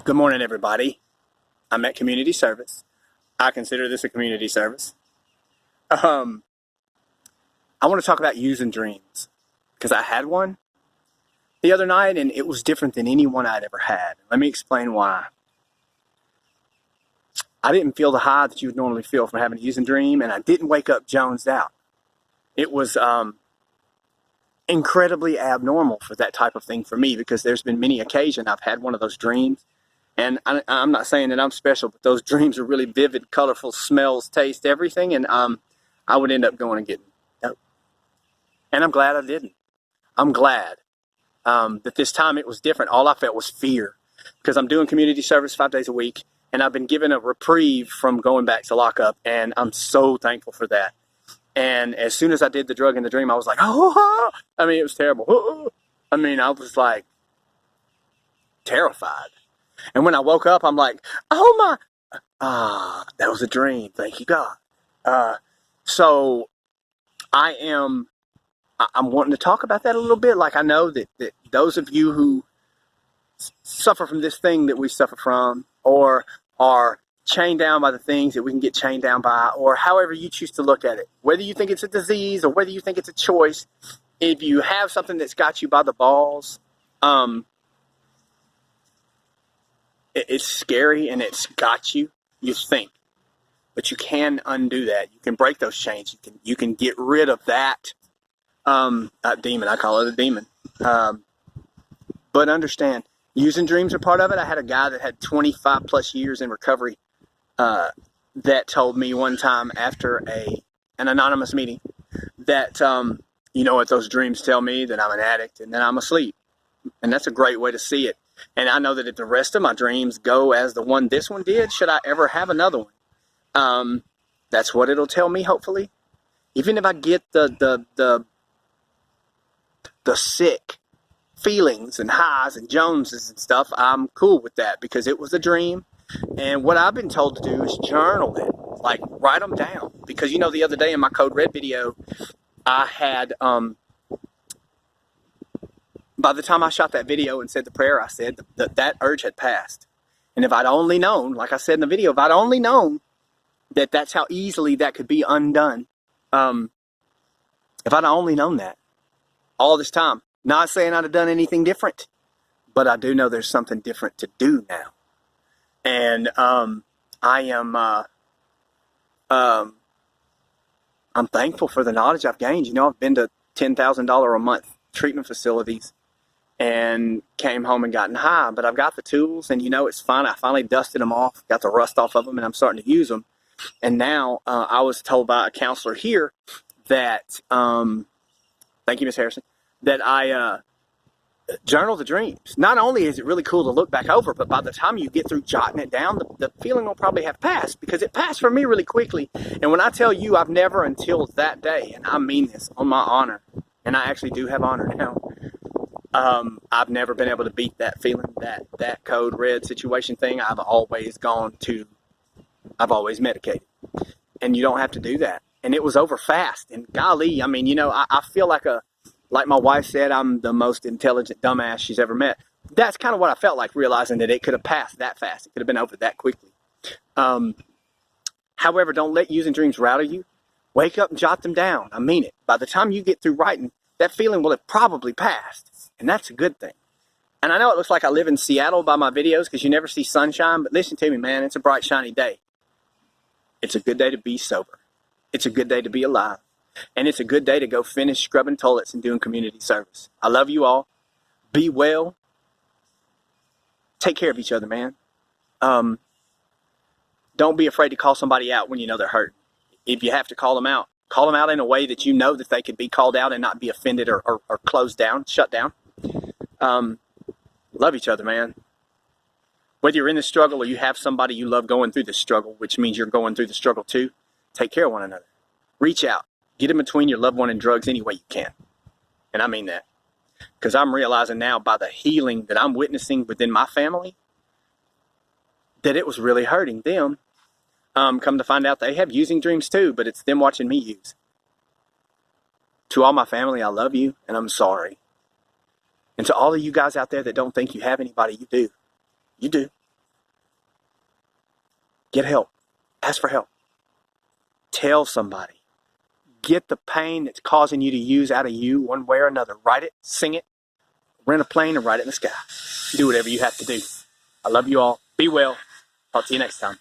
Good morning, everybody. I'm at community service. I consider this a community service. Um, I want to talk about using dreams because I had one the other night and it was different than any one I'd ever had. Let me explain why. I didn't feel the high that you would normally feel from having a using dream, and I didn't wake up jonesed out. It was incredibly abnormal for that type of thing for me because there's been many occasions I've had one of those dreams. And I'm not saying that I'm special, but those dreams are really vivid, colorful, smells, taste, everything. And I would end up going and getting dope. And I'm glad I didn't. I'm glad that this time it was different. All I felt was fear because I'm doing community service 5 days a week. And I've been given a reprieve from going back to lockup. And I'm so thankful for that. And as soon as I did the drug in the dream, I was like, oh, I mean, it was terrible. I mean, I was like terrified. And when I woke up, I'm like, oh my, that was a dream. Thank you, God. So I'm wanting to talk about that a little bit. Like I know that those of you who suffer from this thing that we suffer from, or are chained down by the things that we can get chained down by, or however you choose to look at it, whether you think it's a disease or whether you think it's a choice, if you have something that's got you by the balls, it's scary and it's got you, you think, but you can undo that. You can break those chains. You can get rid of that demon. I call it a demon. But understand, using dreams are part of it. I had a guy that had 25 plus years in recovery that told me one time after an anonymous meeting that, you know what, those dreams tell me that I'm an addict and that I'm asleep. And that's a great way to see it. And I know that if the rest of my dreams go as this one did, should I ever have another one? That's what it'll tell me, hopefully. Even if I get the sick feelings and highs and joneses and stuff, I'm cool with that because it was a dream. And what I've been told to do is journal it, like write them down. Because, you know, the other day in my Code Red video, I had... by the time I shot that video and said the prayer, I said that urge had passed. And if I'd only known, like I said in the video, if I'd only known that that's how easily that could be undone, if I'd only known that all this time, not saying I'd have done anything different, but I do know there's something different to do now. And I'm thankful for the knowledge I've gained. You know, I've been to $10,000 a month treatment facilities and came home and gotten high, but I've got the tools and, you know, it's fine. I finally dusted them off, got the rust off of them, and I'm starting to use them. And now I was told by a counselor here that, thank you, Miss Harrison, that I journal the dreams. Not only is it really cool to look back over, but by the time you get through jotting it down, the feeling will probably have passed because it passed for me really quickly. And when I tell you I've never until that day, and I mean this on my honor, and I actually do have honor now, I've never been able to beat that feeling, that Code Red situation thing. I've always medicated. And you don't have to do that. And it was over fast. And golly, I mean, you know, I feel like my wife said, I'm the most intelligent dumbass she's ever met. That's kind of what I felt like, realizing that it could have passed that fast. It could have been over that quickly. However, don't let using dreams rattle you. Wake up and jot them down. I mean it. By the time you get through writing, that feeling will have probably passed. And that's a good thing. And I know it looks like I live in Seattle by my videos because you never see sunshine, but listen to me, man. It's a bright, shiny day. It's a good day to be sober. It's a good day to be alive. And it's a good day to go finish scrubbing toilets and doing community service. I love you all. Be well. Take care of each other, man. Don't be afraid to call somebody out when you know they're hurt. If you have to call them out in a way that you know that they could be called out and not be offended or closed down, shut down. Love each other, man. Whether you're in the struggle or you have somebody you love going through the struggle, which means you're going through the struggle too, take care of one another. Reach out. Get in between your loved one and drugs any way you can. And I mean that. Because I'm realizing now by the healing that I'm witnessing within my family that it was really hurting them. Come to find out they have using dreams too, but it's them watching me use. To all my family, I love you and I'm sorry. And to all of you guys out there that don't think you have anybody, you do. You do. Get help. Ask for help. Tell somebody. Get the pain that's causing you to use out of you one way or another. Write it, sing it, rent a plane and ride it in the sky. Do whatever you have to do. I love you all. Be well. Talk to you next time.